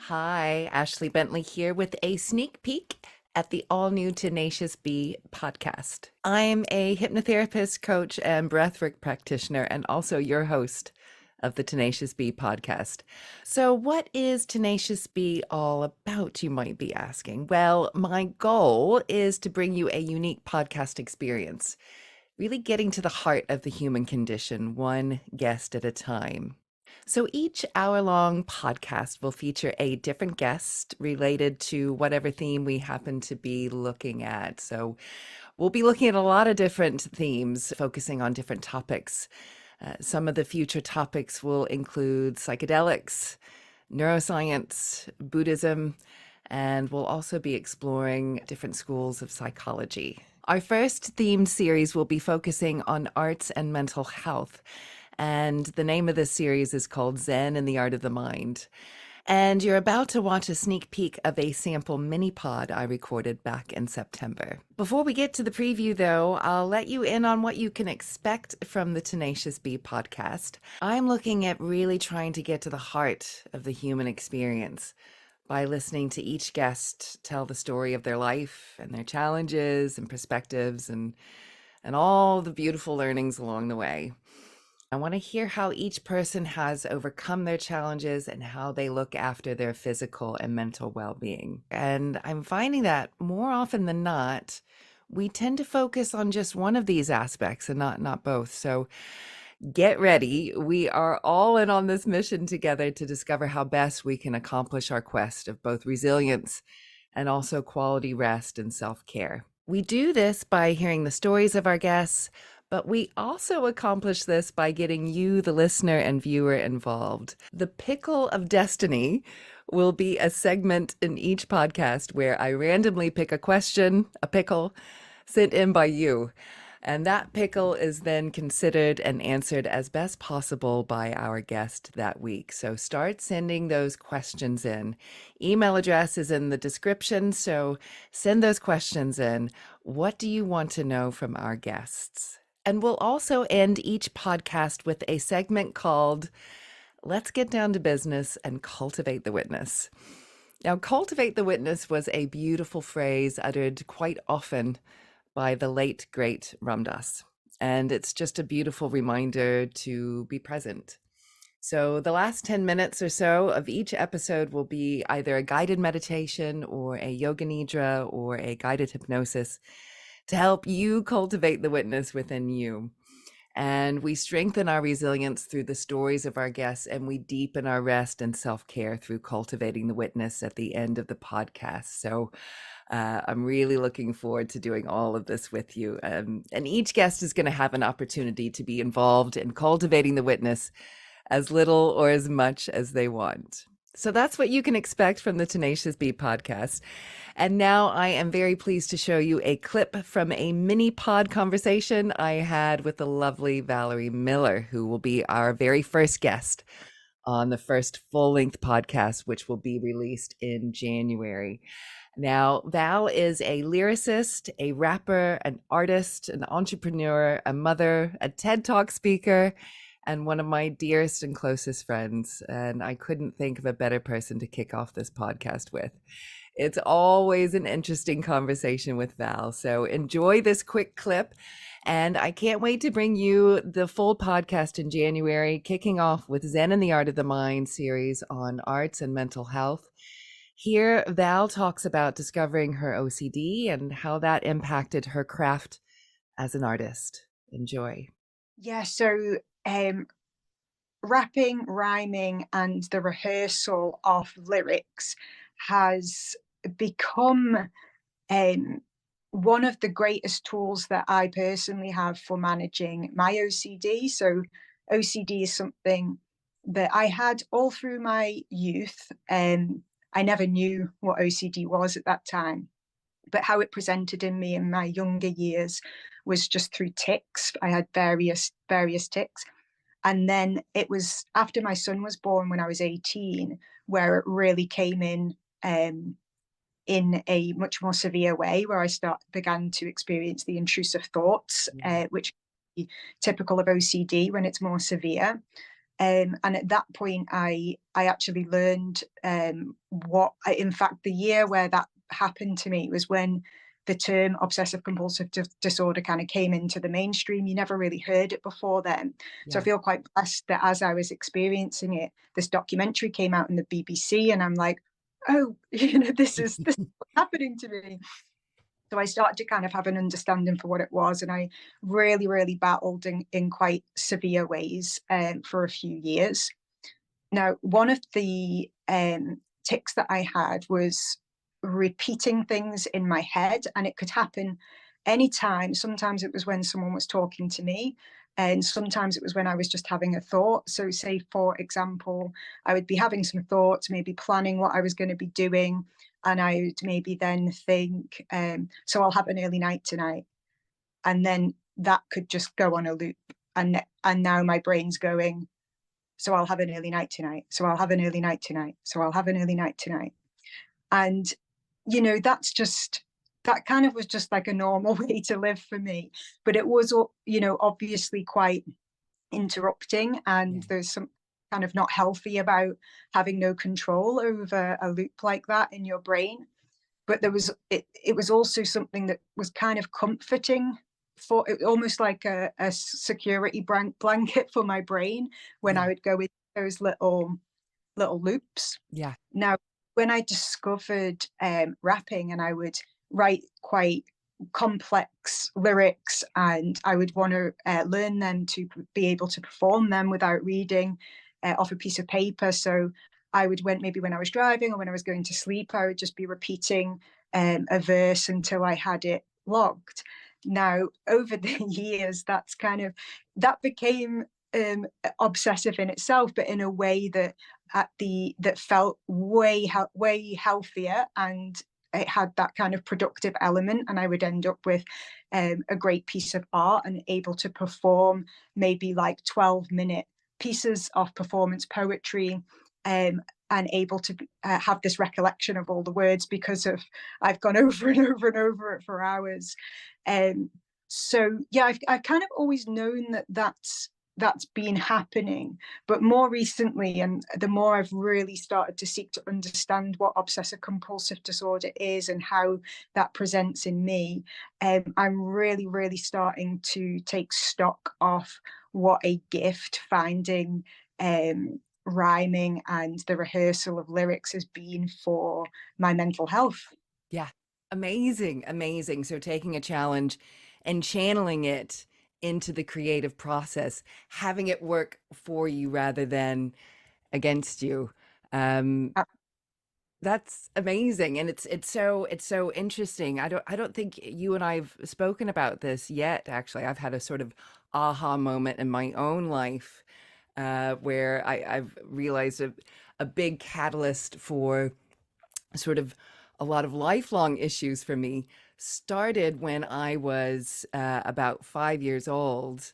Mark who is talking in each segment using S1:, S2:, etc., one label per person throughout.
S1: Hi, Ashley Bentley here with a sneak peek at the all new Tenacious Be podcast. I'm a hypnotherapist, coach, and breathwork practitioner, and also your host of the Tenacious Be podcast. So, what is Tenacious Be all about, you might be asking? Well, my goal is to bring you a unique podcast experience, really getting to the heart of the human condition, one guest at a time. So each hour long podcast will feature a different guest related to whatever theme we happen to be looking at. So we'll be looking at a lot of different themes, focusing on different topics. Some of the future topics will include psychedelics, neuroscience, Buddhism, and we'll also be exploring different schools of psychology. Our first themed series will be focusing on arts and mental health. And the name of this series is called Zen and the Art of the Mind. And you're about to watch a sneak peek of a sample mini pod I recorded back in September. Before we get to the preview, though, I'll let you in on what you can expect from the Tenacious Bee podcast. I'm looking at really trying to get to the heart of the human experience by listening to each guest tell the story of their life and their challenges and perspectives and all the beautiful learnings along the way. I want to hear how each person has overcome their challenges and how they look after their physical and mental well-being. And I'm finding that more often than not, we tend to focus on just one of these aspects and not both. So get ready. We are all in on this mission together to discover how best we can accomplish our quest of both resilience and also quality rest and self-care. We do this by hearing the stories of our guests, but we also accomplish this by getting you, the listener and viewer, involved. The Pickle of Destiny will be a segment in each podcast where I randomly pick a question, a pickle, sent in by you. And that pickle is then considered and answered as best possible by our guest that week. So start sending those questions in. Email address is in the description, so send those questions in. What do you want to know from our guests? And we'll also end each podcast with a segment called Let's Get Down to Business and Cultivate the Witness. Now, cultivate the witness was a beautiful phrase uttered quite often by the late, great Ram Dass. And it's just a beautiful reminder to be present. So the last 10 minutes or so of each episode will be either a guided meditation or a yoga nidra or a guided hypnosis to help you cultivate the witness within you. And we strengthen our resilience through the stories of our guests, and we deepen our rest and self-care through cultivating the witness at the end of the podcast. So I'm really looking forward to doing all of this with you. And each guest is going to have an opportunity to be involved in cultivating the witness as little or as much as they want. So that's what you can expect from the Tenacious Bee podcast. And now I am very pleased to show you a clip from a mini pod conversation I had with the lovely Valerie Miller, who will be our very first guest on the first full-length podcast, which will be released in January. Now, Val is a lyricist, a rapper, an artist, an entrepreneur, a mother, a TED Talk speaker, and one of my dearest and closest friends. And I couldn't think of a better person to kick off this podcast with. It's always an interesting conversation with Val. So enjoy this quick clip. And I can't wait to bring you the full podcast in January, kicking off with Zen and the Art of the Mind series on arts and mental health. Here, Val talks about discovering her OCD and how that impacted her craft as an artist. Enjoy.
S2: Yeah, so rapping, rhyming, and the rehearsal of lyrics has become one of the greatest tools that I personally have for managing my OCD. So, OCD is something that I had all through my youth. I never knew what OCD was at that time, but how it presented in me in my younger years was just through tics. I had various tics. And then it was after my son was born when I was 18, where it really came in a much more severe way, where I began to experience the intrusive thoughts, which is typical of OCD when it's more severe. And at that point, I actually learned in fact, the year where that happened to me was when the term obsessive compulsive disorder kind of came into the mainstream. You never really heard it before then. So I
S1: Yeah.
S2: feel quite blessed that as I was experiencing it, this documentary came out in the BBC, and I'm like, oh, this is what's happening to me. So I started to kind of have an understanding for what it was, and I really, really battled in quite severe ways for a few years. Now, one of the tics that I had was repeating things in my head, and it could happen anytime. Sometimes it was when someone was talking to me, and sometimes it was when I was just having a thought. So, say, for example, I would be having some thoughts, maybe planning what I was going to be doing, and I would maybe then think, so I'll have an early night tonight. And then that could just go on a loop. And now my brain's going, so I'll have an early night tonight. So I'll have an early night tonight. So I'll have an early night tonight. And, that kind of was just like a normal way to live for me. But it was, obviously quite interrupting.
S1: Yeah.
S2: And there's some kind of not healthy about having no control over a loop like that in your brain. But it was also something that was kind of comforting, for it, almost like a security blanket for my brain when I
S1: Yeah.
S2: would go with those little loops.
S1: Yeah.
S2: Now, when I discovered rapping, and I would write quite complex lyrics, and I would want to learn them to be able to perform them without reading off a piece of paper. So I would, when I was driving or when I was going to sleep, I would just be repeating a verse until I had it logged. Now, over the years, that became obsessive in itself, but in a way that that felt way healthier, and it had that kind of productive element, and I would end up with a great piece of art and able to perform maybe like 12-minute pieces of performance poetry, and able to have this recollection of all the words because of I've gone over and over and over it for hours. So yeah, I've kind of always known that that's been happening, but more recently, and the more I've really started to seek to understand what obsessive compulsive disorder is and how that presents in me, I'm really, really starting to take stock of what a gift finding rhyming and the rehearsal of lyrics has been for my mental health.
S1: Yeah. Amazing. Amazing. So taking a challenge and channeling it into the creative process, having it work for you rather than against you. Um,
S2: Uh,
S1: that's amazing. And it's so interesting. I don't think you and I've spoken about this yet, actually. I've had a sort of aha moment in my own life where I've realized a big catalyst for sort of a lot of lifelong issues for me started when I was about 5 years old,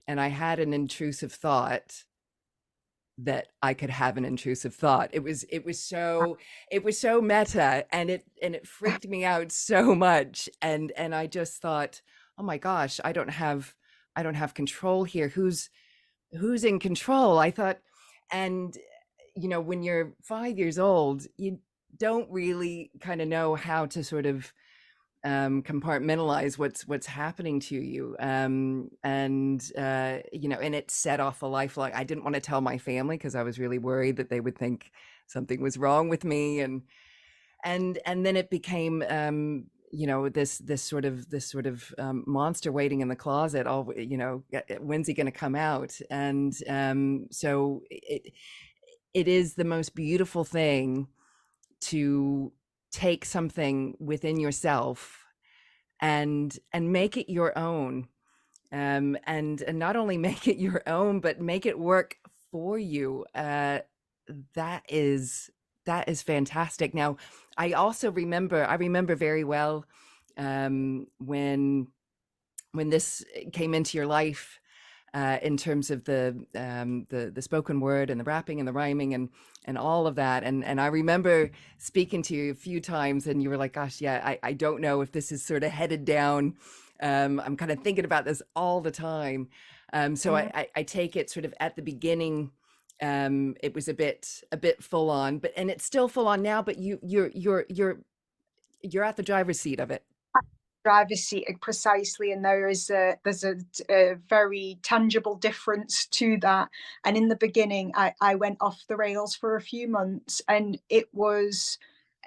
S1: and I had an intrusive thought that I could have an intrusive thought. It was so meta, and it freaked me out so much, and I just thought, oh my gosh, I don't have control here. Who's in control? I thought. And when you're 5 years old, you don't really kind of know how to sort of compartmentalize what's happening to you, and it set off a lifelong. I didn't want to tell my family because I was really worried that they would think something was wrong with me, and then it became this sort of monster waiting in the closet. All when's he going to come out? And so it is the most beautiful thing to take something within yourself and make it your own, and not only make it your own but make it work for you. That is that is fantastic. Now, I remember very well, when this came into your life, in terms of the spoken word and the rapping and the rhyming and all of that. And I remember speaking to you a few times, and you were like, "Gosh, yeah, I don't know if this is sort of headed down. I'm kind of thinking about this all the time." So
S2: mm,
S1: I take it sort of at the beginning. it was a bit full on, and it's still full on now, but you're at the driver's seat of it.
S2: Driver's seat, precisely, and there's a very tangible difference to that. And in the beginning, I went off the rails for a few months, and it was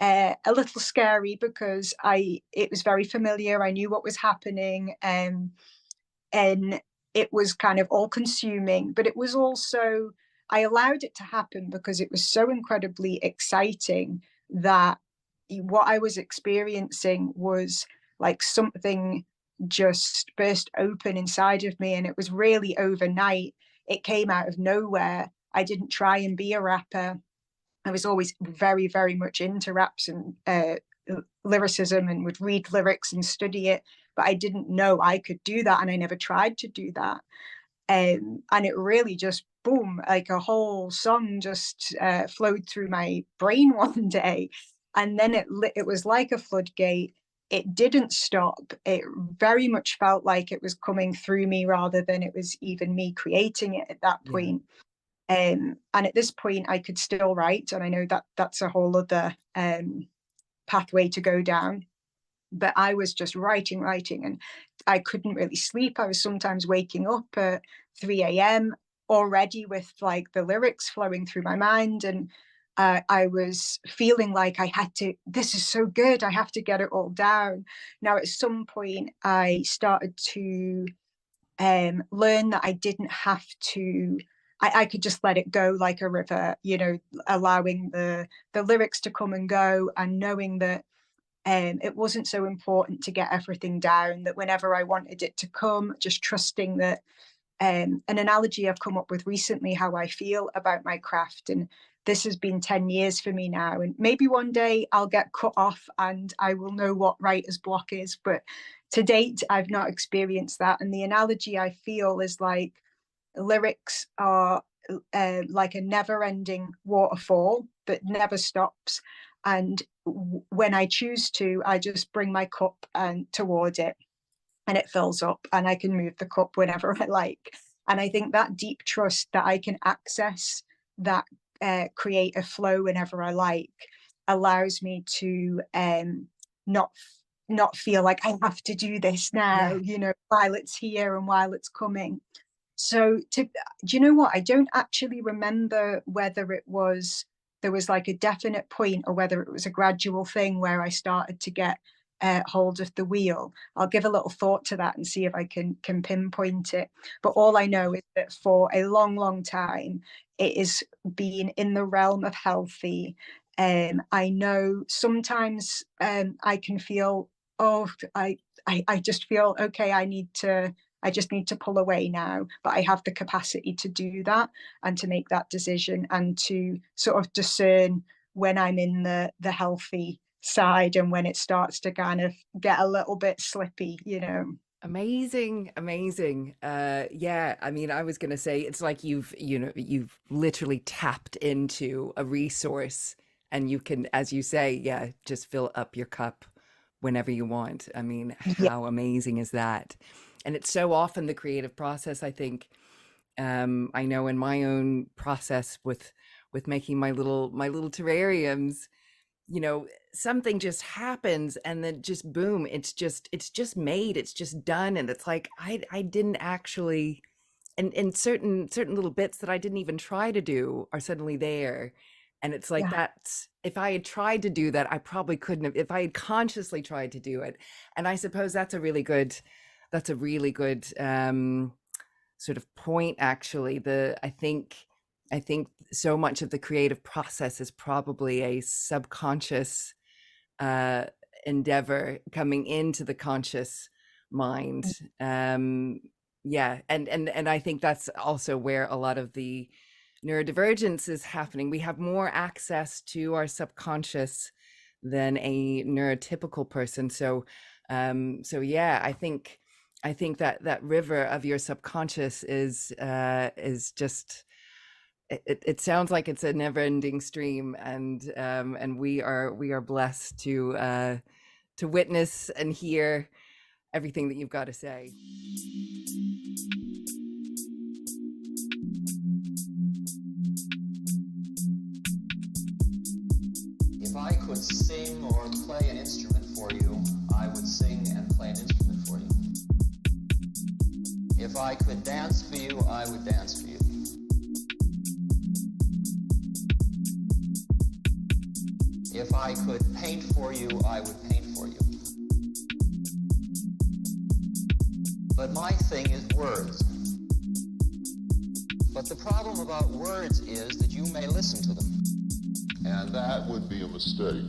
S2: a little scary because it was very familiar. I knew what was happening, and it was kind of all consuming, but it was also, I allowed it to happen because it was so incredibly exciting that what I was experiencing was like something just burst open inside of me. And it was really overnight. It came out of nowhere. I didn't try and be a rapper. I was always very, very much into raps and lyricism, and would read lyrics and study it, but I didn't know I could do that, and I never tried to do that. And it really just boom, like a whole song just flowed through my brain one day, and then it was like a floodgate. It didn't stop. It very much felt like it was coming through me rather than it was even me creating it at that
S1: Yeah.
S2: point. And at this point, I could still write, and I know that that's a whole other pathway to go down. But I was just writing, and I couldn't really sleep. I was sometimes waking up at 3 a.m. already with like the lyrics flowing through my mind. And I was feeling like I had to, this is so good, I have to get it all down. Now, at some point, I started to learn that I didn't have to, I could just let it go like a river, allowing the lyrics to come and go, and knowing that it wasn't so important to get everything down, that whenever I wanted it to come, just trusting that. An analogy I've come up with recently, how I feel about my craft, and this has been 10 years for me now, and maybe one day I'll get cut off and I will know what writer's block is, but to date I've not experienced that. And the analogy I feel is like lyrics are like a never-ending waterfall that never stops, and when I choose to, I just bring my cup and toward it, and it fills up, and I can move the cup whenever I like. And I think that deep trust that I can access that creative flow whenever I like allows me to not not feel like I have to do this now,
S1: Yeah.
S2: while it's here and while it's coming. So do you know what? I don't actually remember whether there was like a definite point, or whether it was a gradual thing where I started to get hold of the wheel. I'll give a little thought to that and see if I can pinpoint it. But all I know is that for a long, long time, it has been in the realm of healthy. I know sometimes I can feel, oh, I just feel okay. I just need to pull away now, but I have the capacity to do that and to make that decision, and to sort of discern when I'm in the healthy side and when it starts to kind of get a little bit slippy.
S1: Amazing, amazing. Yeah, I mean, I was gonna say it's like you've literally tapped into a resource, and you can, as you say, yeah, just fill up your cup whenever you want. I mean,
S2: Yeah,
S1: how amazing is that? And it's so often the creative process, I think. I know in my own process with making my little terrariums, something just happens, and then just boom, it's just made, it's just done, and it's like I didn't actually, and certain little bits that I didn't even try to do are suddenly there. And it's like
S2: yeah,
S1: that, if I had tried to do that, I probably couldn't have, if I had consciously tried to do it. And I suppose that's a really good sort of point, actually. I think so much of the creative process is probably a subconscious uh endeavor coming into the conscious mind. Yeah, and I think that's also where a lot of the neurodivergence is happening. We have more access to our subconscious than a neurotypical person. So yeah, I think that river of your subconscious is just, it sounds like it's a never-ending stream, and we are blessed to witness and hear everything that you've got to say.
S3: If I could sing or play an instrument for you, I would sing and play an instrument for you. If I could dance for you, I would dance for you. If I could paint for you, I would paint for you. But my thing is words. But the problem about words is that you may listen to them.
S4: And that would be a mistake.